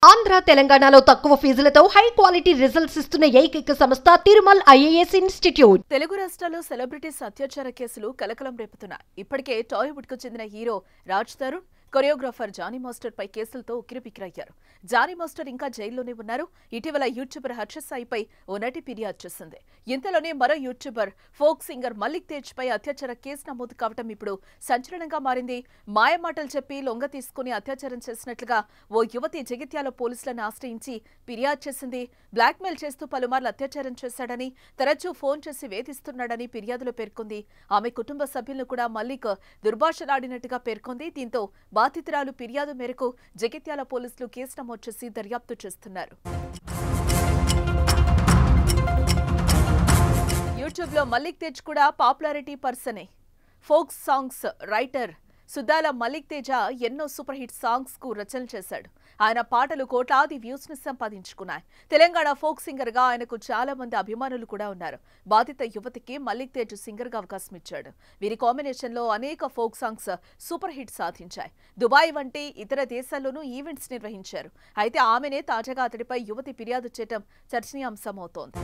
ఆంధ్ర తెలంగాణలో తక్కువ ఫీజులతో high quality results ఇస్తున్న ఏకైక సంస్థ తిరుమల్ ఐఏఎస్ ఇన్స్టిట్యూట్. తెలుగు రాష్ట్రాల్లో సెలబ్రిటీస్ అత్యాచార కేసులు కలకలం రేపుతున్నాయి. ఇప్పటికే టాలీవుడ్ కు చెందిన hero Raj Tarun, choreographer Jani master పై కేసులతో ఉక్కిరిబిక్కిరయ్యారు. జానీ మాస్టర్ ఇంకా జైల్లోనే ఉన్నారు. ఇటీవల యూట్యూబర్ హర్ష సాయిపై ఓ నటి ఫిర్యాదు చేసింది. ఇంతలోనే మరో YouTuber folk singer Mallik Tej పై అత్యాచార కేసు నమోదు కావడం ఇప్పుడు సంచలనంగా మారింది. మాయమాటలు చెప్పి లొంగ తీసుకుని అత్యాచారం చేసినట్లుగా ఓ యువతి జగిత్యాల పోలీసులను ఆశ్రయించి ఫిర్యాదు చేసింది. బ్లాక్మెయిల్ చేస్తూ పలుమార్లు అత్యాచారం చేశాడని, తరచూ ఫోన్ చేసి వేధిస్తున్నాడని ఫిర్యాదులో పేర్కొంది. ఆమె కుటుంబ సభ్యులను కూడా మల్లిక్ దుర్భాషలాడినట్టుగా పేర్కొంది. దీంతో బాధితురాలు ఫిర్యాదు మేరకు జగిత్యాల పోలీసులు కేసు నమోదు చేసి దర్యాప్తు చేస్తున్నారు. యూట్యూబ్ లో మల్లిక్ తేజ్ కూడా పాపులారిటీ పర్సనే. Folk songs writer Suddala Mallik Teja ఎన్నో సూపర్ హిట్ సాంగ్స్ కు రచనలు చేశాడు. ఆయన పాటలు కోట్లాది వ్యూస్ ని సంపాదించుకున్నాయి. తెలంగాణ ఫోక్ సింగర్ గా ఆయనకు చాలా మంది అభిమానులు కూడా ఉన్నారు. బాధిత యువతికి మల్లిక్ తేజ్ సింగర్ గా అవకాశం ఇచ్చాడు. వీరి కాంబినేషన్ లో అనేక ఫోక్ సాంగ్స్ సూపర్ హిట్ సాధించాయి. దుబాయ్ వంటి ఇతర దేశాల్లోనూ ఈవెంట్స్ నిర్వహించారు. అయితే ఆమెనే తాజాగా అతడిపై యువతి ఫిర్యాదు చేయడం చర్చనీయాంశమవుతోంది.